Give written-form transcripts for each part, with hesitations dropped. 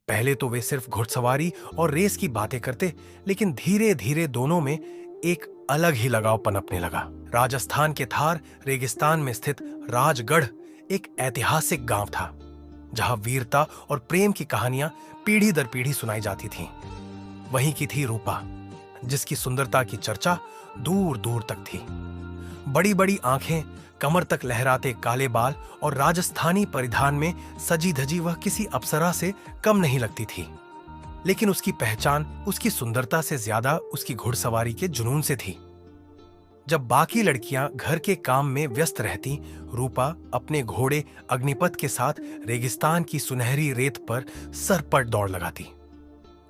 पहले तो वे सिर्फ घुड़सवारी और रेस की बातें करते, लेकिन धीरे धीरे दोनों में एक अलग ही लगाव पनपने लगा। राजस्थान के थार रेगिस्तान में स्थित राजगढ़ एक ऐतिहासिक गांव था, जहां वीरता और प्रेम की कहानियां पीढ़ी दर पीढ़ी सुनाई जाती थीं। वहीं की थी रूपा, जिसकी सुंदरता की चर्चा दूर दूर तक थी। बड़ी बड़ी आंखें, कमर तक लहराते काले बाल और राजस्थानी परिधान में सजी धजी वह किसी अप्सरा से कम नहीं लगती थी। लेकिन उसकी पहचान उसकी सुंदरता से ज्यादा उसकी घुड़सवारी के जुनून से थी। जब बाकी लड़कियां घर के काम में व्यस्त रहती, रूपा अपने घोड़े अग्निपथ के साथ रेगिस्तान की सुनहरी रेत पर सरपट दौड़ लगाती।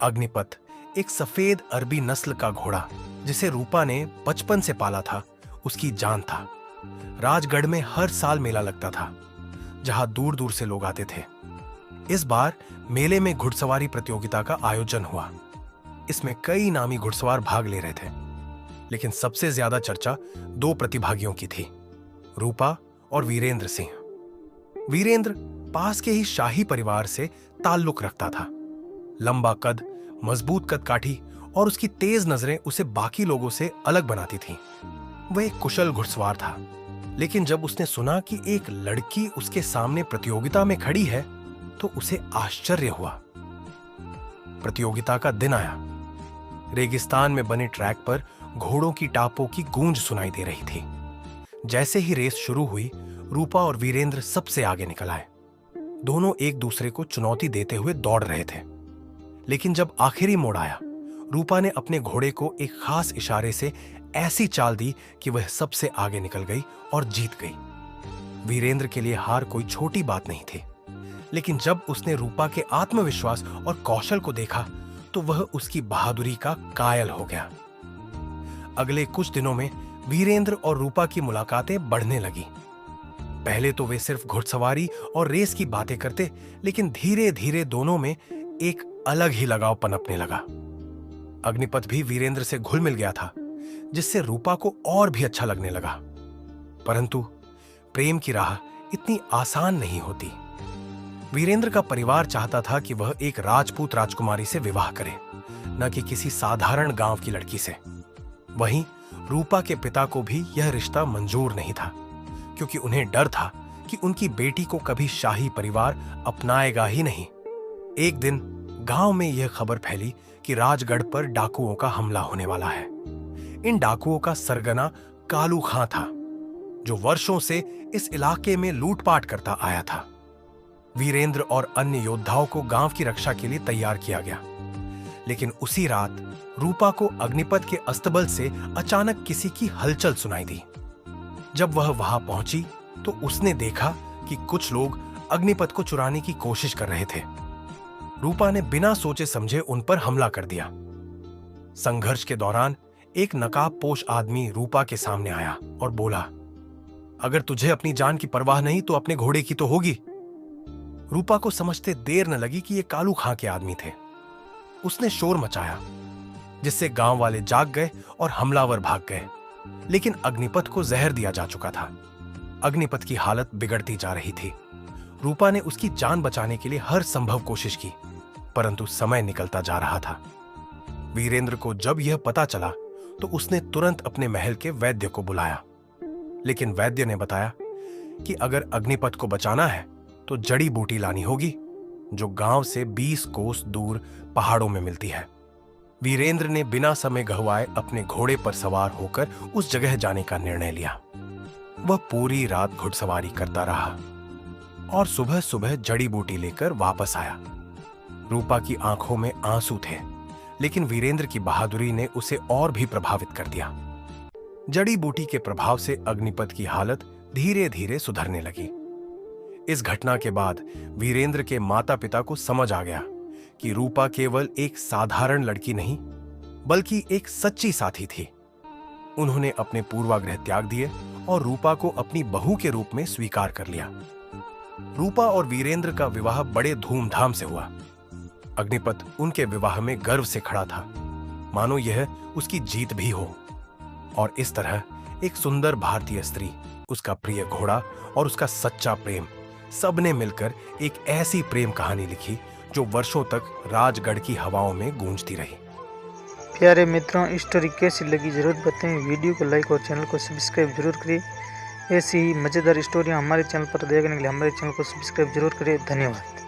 अग्निपथ एक सफेद अरबी नस्ल का घोड़ा, जिसे रूपा ने बचपन से पाला था, उसकी जान था। राजगढ़ में हर साल मेला लगता था, जहां दूर दूर से लोग आते थे। इस बार मेले में घुड़सवारी प्रतियोगिता का आयोजन हुआ। इसमें कई नामी घुड़सवार भाग ले रहे थे, लेकिन सबसे ज्यादा चर्चा दो प्रतिभागियों की थी, रूपा और वीरेंद्र सिंह। वीरेंद्र पास के ही शाही परिवार से ताल्लुक रखता था। लंबा कद, मजबूत कदकाठी और उसकी तेज नजरें उसे बाकी लोगों से अलग बनाती थीं। वह एक कुशल घुड़सवार था, लेकिन जब उसने सुना कि एक लड़की उसके सामने प्रतियोगिता में खड़ी है, तो उसे आश्चर्य हुआ। प्रतियोगिता का दिन आया। रेगिस्तान में बने ट्रैक पर घोड़ों की टापों की गूंज सुनाई दे रही थी। जैसे ही रेस शुरू हुई, रूपा और वीरेंद्र सबसे आगे निकल आए। दोनों एक दूसरे को चुनौती देते हुए दौड़ रहे थे। लेकिन जब आखिरी मोड़ आया, रूपा ने अपने घोड़े को एक खास इशारे से ऐसी चाल दी कि वह सबसे आगे निकल गई और जीत गई। वीरेंद्र के लिए हार कोई छोटी बात नहीं थी, लेकिन जब उसने रूपा के आत्मविश्वास और कौशल को देखा, तो वह उसकी बहादुरी का कायल हो गया। अगले कुछ दिनों में वीरेंद्र और रूपा की मुलाकातें बढ़ने लगी। पहले तो वे सिर्फ घुड़सवारी और रेस की बातें करते, लेकिन धीरे धीरे दोनों में एक अलग ही लगाव पनपने लगा। अग्निपथ भी वीरेंद्र से घुल मिल गया था, जिससे रूपा को और भी अच्छा लगने लगा। परंतु प्रेम की राह इतनी आसान नहीं होती। वीरेंद्र का परिवार चाहता था कि वह एक राजपूत राजकुमारी से विवाह करे, न कि किसी साधारण गांव की लड़की से। वहीं रूपा के पिता को भी यह रिश्ता मंजूर नहीं था, क्योंकि उन्हें डर था कि उनकी बेटी को कभी शाही परिवार अपनाएगा ही नहीं। एक दिन गांव में यह खबर फैली कि राजगढ़ पर डाकुओं का हमला होने वाला है। इन डाकुओं का सरगना कालू खां था, जो वर्षों से इस इलाके में लूटपाट करता आया था। वीरेंद्र और अन्य योद्धाओं को गांव की रक्षा के लिए तैयार किया गया। लेकिन उसी रात रूपा को अग्निपथ के अस्तबल से अचानक किसी की हलचल सुनाई दी। जब वह वहां पहुंची, तो उसने देखा कि कुछ लोग अग्निपथ को चुराने की कोशिश कर रहे थे। रूपा ने बिना सोचे समझे उन पर हमला कर दिया। संघर्ष के दौरान एक नकाबपोश आदमी रूपा के सामने आया और बोला, अगर तुझे अपनी जान की परवाह नहीं तो अपने घोड़े की तो होगी। रूपा को समझते देर न लगी कि ये कालू खां के आदमी थे। उसने शोर मचाया, जिससे गांव वाले जाग गए और हमलावर भाग गए। लेकिन अग्निपथ को जहर दिया जा चुका था। अग्निपथ की हालत बिगड़ती जा रही थी। रूपा ने उसकी जान बचाने के लिए हर संभव कोशिश की, परंतु समय निकलता जा रहा था। वीरेंद्र को जब यह पता चला, तो उसने तुरंत अपने महल के वैद्य को बुलाया। लेकिन वैद्य ने बताया कि अगर अग्निपथ को बचाना है तो जड़ी बूटी लानी होगी, जो गांव से 20 कोस दूर पहाड़ों में मिलती है। वीरेंद्र ने बिना समय गंवाए अपने घोड़े पर सवार होकर उस जगह जाने का निर्णय लिया। वह पूरी रात घुड़सवारी करता रहा और सुबह सुबह जड़ी बूटी लेकर वापस आया। रूपा की आंखों में आंसू थे, लेकिन वीरेंद्र की बहादुरी ने उसे और भी प्रभावित कर दिया। जड़ी बूटी के प्रभाव से अग्निपथ की हालत धीरे धीरे सुधरने लगी। इस घटना के बाद वीरेंद्र के माता पिता को समझ आ गया कि रूपा केवल एक साधारण लड़की नहीं, बल्कि एक सच्ची साथी थी। उन्होंने अपने पूर्वाग्रह त्याग दिए और रूपा को अपनी बहू के रूप में स्वीकार कर लिया। रूपा और वीरेंद्र का विवाह बड़े धूमधाम से हुआ। अग्निपथ उनके विवाह में गर्व से खड़ा था, मानो यह उसकी जीत भी हो। और इस तरह एक सुंदर भारतीय स्त्री, उसका प्रिय घोड़ा और उसका सच्चा प्रेम, सबने मिलकर एक ऐसी प्रेम कहानी लिखी जो वर्षों तक राजगढ़ की हवाओं में गूंजती रही। प्यारे मित्रों, स्टोरी कैसी लगी जरूर बताएं। वीडियो को लाइक और चैनल को सब्सक्राइब जरूर करें। ऐसी ही मज़ेदार स्टोरियां हमारे चैनल पर देखने के लिए हमारे चैनल को सब्सक्राइब जरूर करें। धन्यवाद।